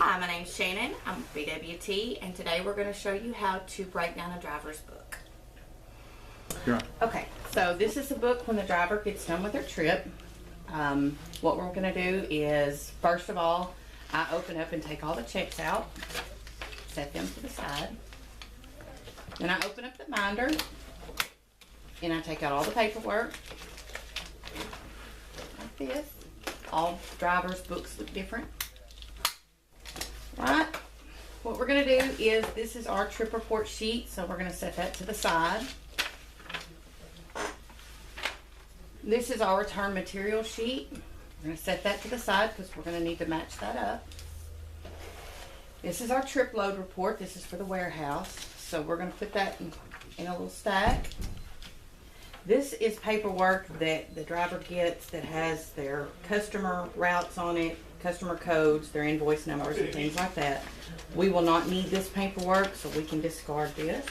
Hi, my name's Shannon. I'm BWT, and today we're going to show you how to break down a driver's book. Yeah. Okay, so this is the book when the driver gets done with their trip. What we're going to do is, first of all, I open up and take all the checks out, set them to the side. Then I open up the binder, and I take out all the paperwork, like this. All drivers' books look different. Right, what we're going to do is, this is our trip report sheet, so we're going to set that to the side. This is our return material sheet. We're going to set that to the side because we're going to need to match that up. This is our trip load report. This is for the warehouse, so we're going to put that in a little stack. This is paperwork that the driver gets that has their customer routes on it, customer codes, their invoice numbers, and things like that. We will not need this paperwork, so we can discard this.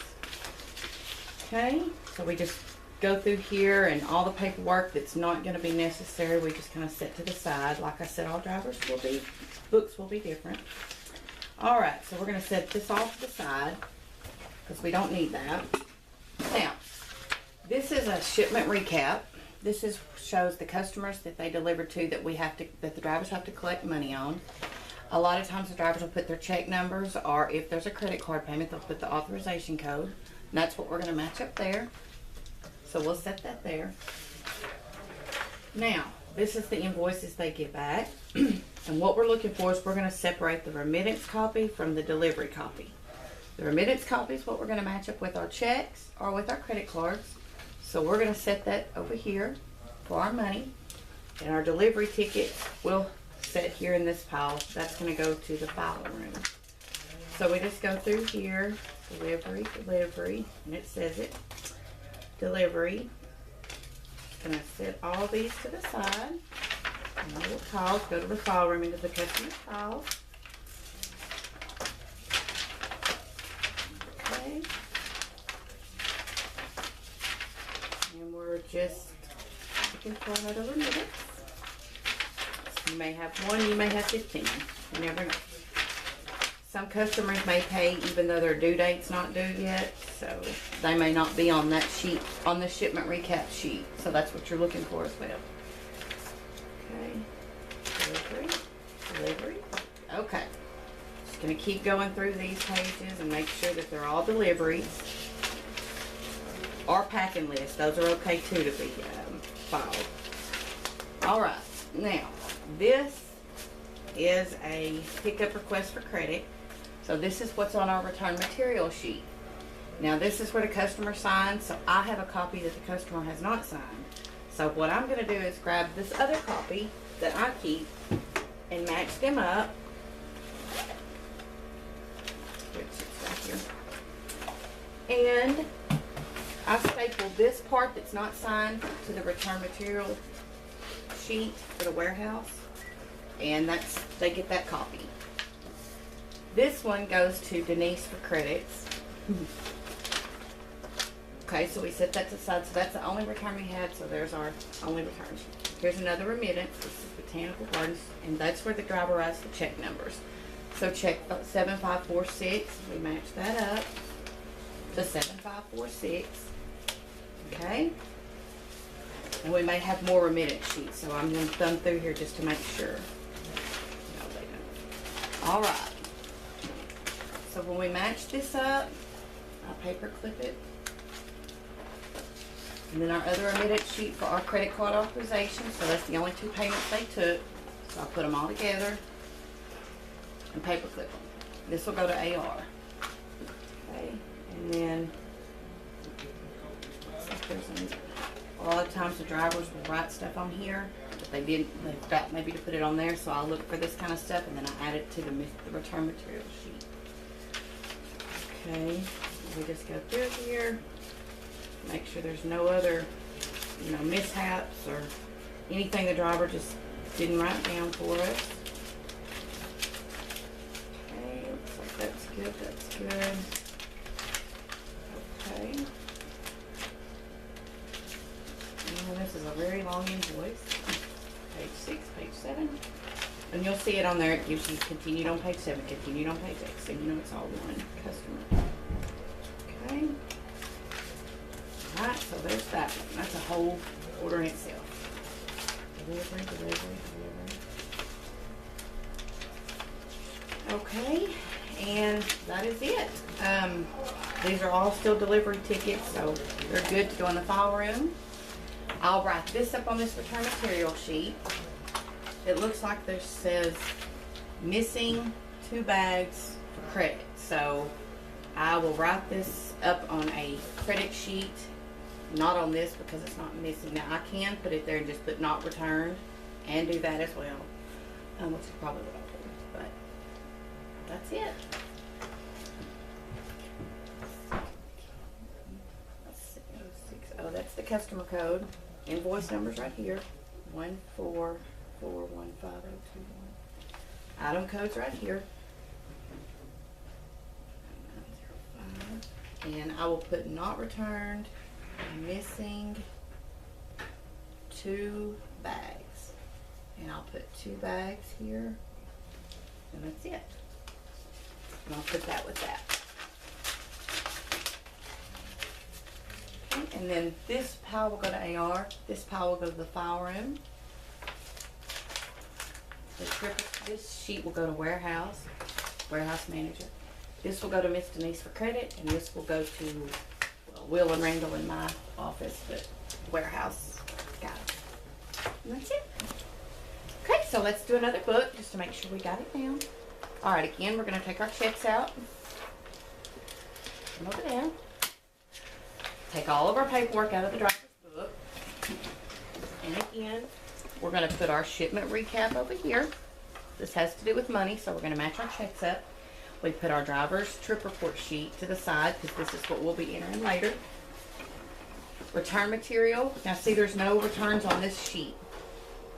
Okay, so we just go through here, and all the paperwork that's not going to be necessary, we just kind of set to the side. Like I said, all drivers will be, books will be different. All right, so we're going to set this off to the side because we don't need that. Now, this is a shipment recap. This shows the customers that they delivered to that the drivers have to collect money on. A lot of times the drivers will put their check numbers, or if there's a credit card payment, they'll put the authorization code. And that's what we're going to match up there. So we'll set that there. Now, this is the invoices they get back. And what we're looking for is we're going to separate the remittance copy from the delivery copy. The remittance copy is what we're going to match up with our checks or with our credit cards. So we're going to set that over here for our money. And our delivery ticket will set here in this pile. That's going to go to the file room. So we just go through here, delivery, and it says it, delivery. Going to set all these to the side. And all the files go to the file room into the customer files. Okay. And we're just looking for another remittance. You may have one, you may have 15. You never know. Some customers may pay even though their due date's not due yet, so they may not be on that sheet, on the shipment recap sheet. So that's what you're looking for as well. Okay, delivery. Okay. Just gonna keep going through these pages and make sure that they're all deliveries. Or packing list, those are okay too to be filed. All right, now this is a pickup request for credit. So this is what's on our return material sheet. Now this is where the customer signs, so I have a copy that the customer has not signed. So what I'm going to do is grab this other copy that I keep and match them up. Which is right here. And I staple this part that's not signed to the return material sheet for the warehouse. And they get that copy. This one goes to Denise for credits. Okay, so we set that to the side. So that's the only return we had. So there's our only return. Here's another remittance. This is Botanical Gardens, and that's where the driver writes the check numbers. So check 7546. We match that up to 7546. Okay. And we may have more remittance sheets, so I'm going to thumb through here just to make sure. No, they don't. All right. So when we match this up, I paper clip it. And then our other remittance sheet for our credit card authorization. So that's the only two payments they took. So I'll put them all together and paper clip them. This will go to AR. Okay. And then a lot of times the drivers will write stuff on here, but they forgot maybe to put it on there. So I'll look for this kind of stuff and then I add it to the return material sheet. Okay, we just go through here, make sure there's no other, mishaps or anything the driver just didn't write down for us. Okay, looks like that's good, that's good. Okay. And this is a very long invoice. Page 6, page 7. And you'll see it on there, it gives you continued on page 7, continued on page 8, so you know it's all one customer. Okay. Alright, so there's that one. That's a whole order in itself. Delivery, delivery, delivery. Okay, and that is it. These are all still delivery tickets, so they're good to go in the file room. I'll write this up on this return material sheet. It looks like there says missing 2 bags for credit. So I will write this up on a credit sheet, not on this because it's not missing. Now I can put it there and just put not returned and do that as well, which is probably what I'll do, but that's it. Oh, that's the customer code. Invoice number's right here. 1441502. Item code's right here. 905. And I will put not returned, missing 2 bags. And I'll put 2 bags here. And that's it. And I'll put that with that. And then this pile will go to AR. This pile will go to the file room. This sheet will go to warehouse manager. This will go to Miss Denise for credit, and this will go to Will and Randall in my office, but warehouse guys. And that's it. Okay, so let's do another book just to make sure we got it down. All right, again, we're going to take our checks out. Come over there. Take all of our paperwork out of the driver's book. And again, we're going to put our shipment recap over here. This has to do with money, so we're going to match our checks up. We put our driver's trip report sheet to the side because this is what we'll be entering later. Return material. Now see, there's no returns on this sheet.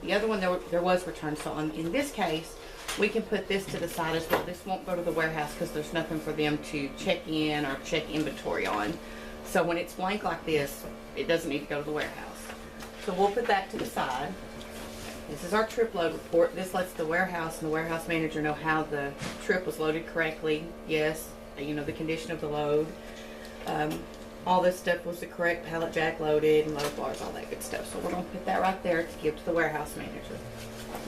The other one, there was returns. So in this case, we can put this to the side as well. This won't go to the warehouse because there's nothing for them to check in or check inventory on. So when it's blank like this, it doesn't need to go to the warehouse. So we'll put that to the side. This is our trip load report. This lets the warehouse and the warehouse manager know how the trip was loaded correctly. Yes, you know, the condition of the load. All this stuff was the correct pallet jack loaded and load bars, all that good stuff. So we're going to put that right there to give to the warehouse manager.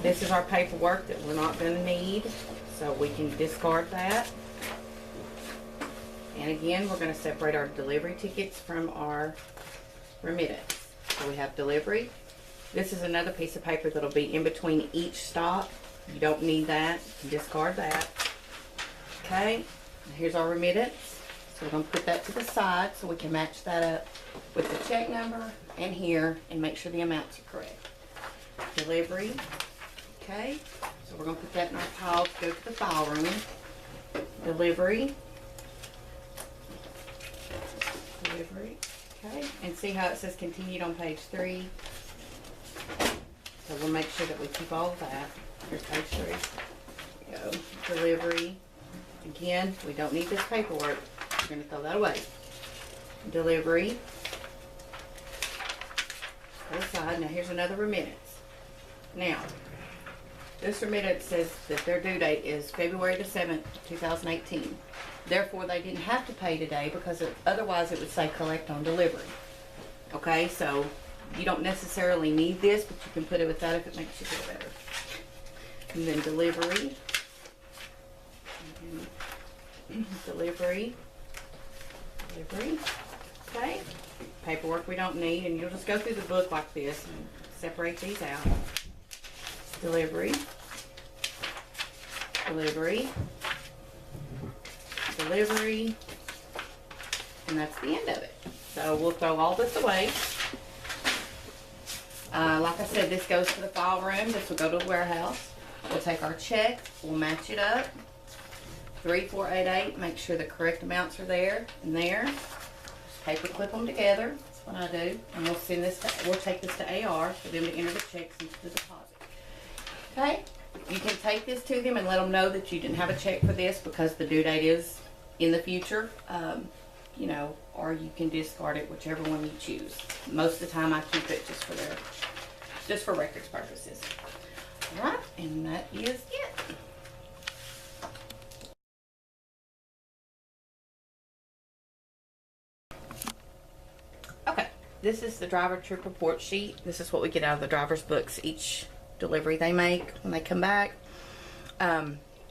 This is our paperwork that we're not going to need, so we can discard that. And again, we're going to separate our delivery tickets from our remittance. So we have delivery. This is another piece of paper that'll be in between each stop. You don't need that. You can discard that. Okay, and here's our remittance. So we're going to put that to the side so we can match that up with the check number and here and make sure the amounts are correct. Delivery. Okay, so we're going to put that in our pile to go to the file room. Delivery. Delivery. Okay, and see how it says continued on page 3. So we'll make sure that we keep all of that. Here's page 3. There we go. Delivery. Again, we don't need this paperwork. We're going to throw that away. Delivery. Put aside. Now here's another remittance. Now, this remittance says that their due date is February the 7th, 2018. Therefore, they didn't have to pay today because otherwise it would say collect on delivery. Okay, so you don't necessarily need this, but you can put it with that if it makes you feel better. And then delivery. Delivery. Delivery. Okay. Paperwork we don't need, and you'll just go through the book like this and separate these out. Delivery. Delivery. Delivery. And that's the end of it. So we'll throw all this away. Like I said, this goes to the file room. This will go to the warehouse. We'll take our check. We'll match it up. 3488. Make sure the correct amounts are there and there. Just paper clip them together. That's what I do. And we'll send this. We'll take this to AR for them to enter the checks into the deposit. Okay. You can take this to them and let them know that you didn't have a check for this because the due date is in the future. You know, or you can discard it, whichever one you choose. Most of the time I keep it just for records purposes. Alright, and that is it. this is the driver trip report sheet. This is what we get out of the driver's books each delivery they make when they come back.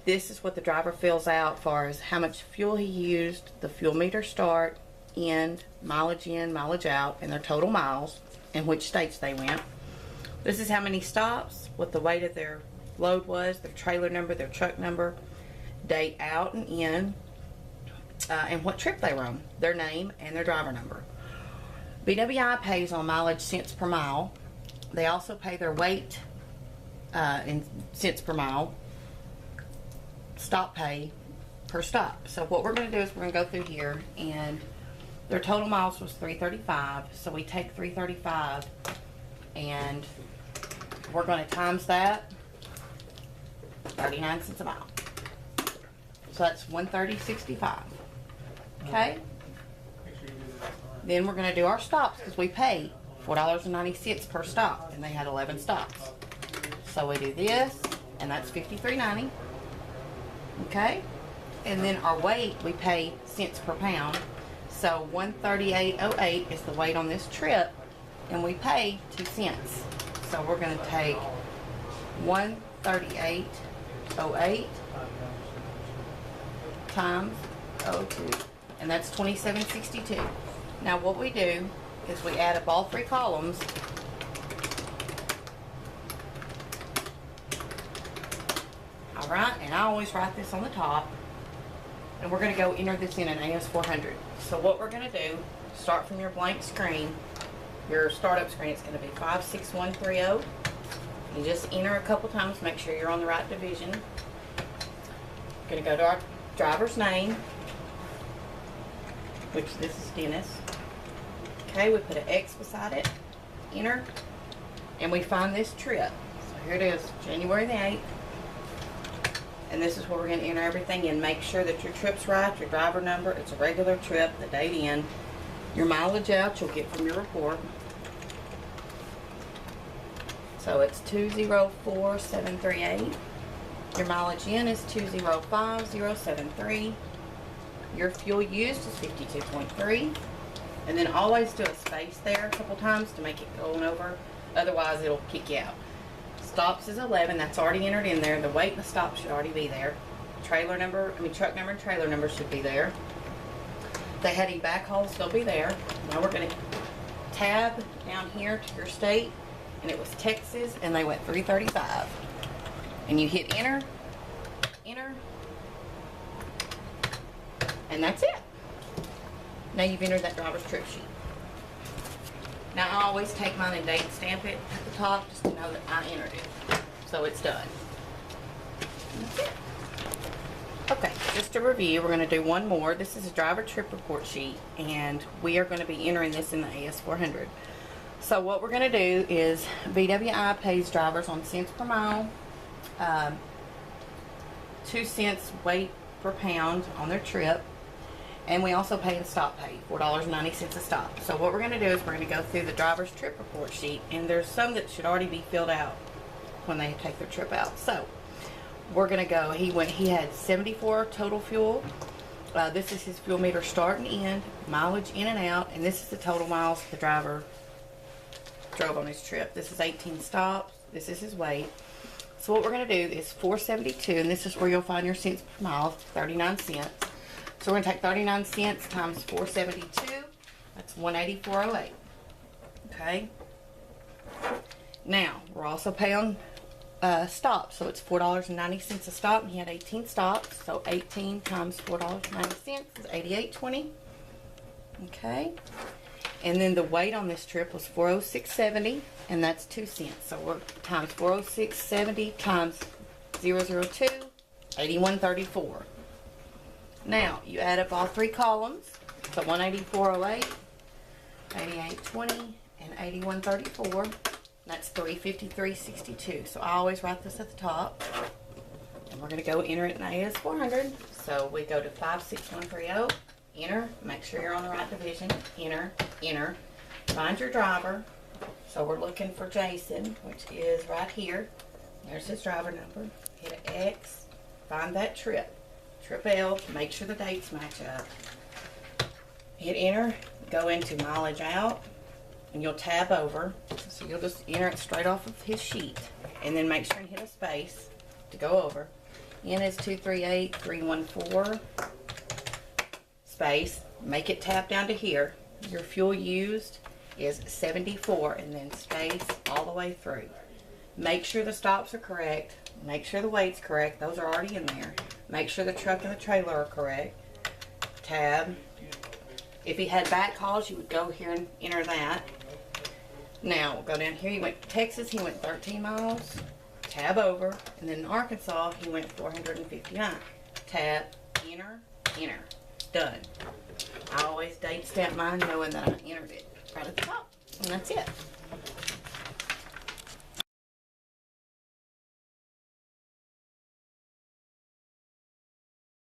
This is what the driver fills out as far as how much fuel he used, the fuel meter start, end, mileage in, mileage out, and their total miles, and which states they went. This is how many stops, what the weight of their load was, their trailer number, their truck number, date out and in, and what trip they were on, their name and their driver number. BWI pays on mileage cents per mile. They also pay their weight in cents per mile, stop pay per stop. So what we're going to do is we're going to go through here, and their total miles was 335. So we take 335 and we're going to times that 39 cents a mile. So that's 130.65. Okay? Then we're going to do our stops because we pay $4.90 per stop, and they had 11 stops. So we do this, and that's $53.90. Okay? And then our weight, we pay cents per pound. So 138.08 is the weight on this trip, and we pay 2 cents. So we're going to take 138.08 times 02, and that's 27.62. Now what we do is we add up all 3 columns. Alright, and I always write this on the top, and we're going to go enter this in an AS400. So what we're going to do, start from your blank screen, your startup screen, it's going to be 56130. You just enter a couple times, make sure you're on the right division. Going to go to our driver's name, which this is Dennis. Okay, we put an X beside it, enter, and we find this trip. So here it is, January the 8th. And this is where we're going to enter everything in. Make sure that your trip's right, your driver number, it's a regular trip, the date in, your mileage out you'll get from your report. So it's 204738. Your mileage in is 205073. Your fuel used is 52.3. And then always do a space there a couple times to make it going over. Otherwise it'll kick you out. Stops is 11. That's already entered in there. The weight and the stop should already be there. Trailer number, truck number and trailer number should be there. They had any backhauls, they'll be there. Now we're going to tab down here to your state, and it was Texas, and they went 335. And you hit enter, enter, and that's it. Now you've entered that driver's trip sheet. Now I always take mine and date and stamp it at the top just to know that I entered it. So it's done. And that's it. Okay, just to review, we're going to do one more. This is a driver trip report sheet, and we are going to be entering this in the AS400. So what we're going to do is BWI pays drivers on cents per mile, 2 cents weight per pound on their trip, and we also pay a stop pay, $4.90 a stop. So what we're going to do is we're going to go through the driver's trip report sheet, and there's some that should already be filled out when they take their trip out. So we're going to go, he had 74 total fuel. This is his fuel meter start and end, mileage in and out, and this is the total miles the driver drove on his trip. This is 18 stops. This is his weight. So what we're going to do is 472, and this is where you'll find your cents per mile, 39 cents. So we're going to take 39 cents times 472. That's 184.08. Okay. Now we're also paying stops, so it's $4.90 a stop, and he had 18 stops. So 18 times $4.90 is 88.20. Okay. And then the weight on this trip was 406.70, and that's 2 cents. So we're times 406.70 times 002, 81.34. Now you add up all 3 columns. So 184.08, 88.20, and 81.34. That's 353.62. So I always write this at the top. And we're going to go enter it in AS400. So we go to 56130. Enter, make sure you're on the right division, enter, enter, find your driver. So we're looking for Jason, which is right here. There's his driver number. Hit an X, find that trip, trip L, make sure the dates match up. Hit enter, go into mileage out, and you'll tab over. So you'll just enter it straight off of his sheet, and then make sure and hit a space to go over. N is 238314. Space. Make it tab down to here. Your fuel used is 74, and then space all the way through. Make sure the stops are correct. Make sure the weight's correct. Those are already in there. Make sure the truck and the trailer are correct. Tab. If he had back hauls, you would go here and enter that. Now, we'll go down here. He went to Texas. He went 13 miles. Tab over. And then in Arkansas, he went 459. Tab. Enter. Enter. Done. I always date stamp mine knowing that I entered it right at the top. And that's it.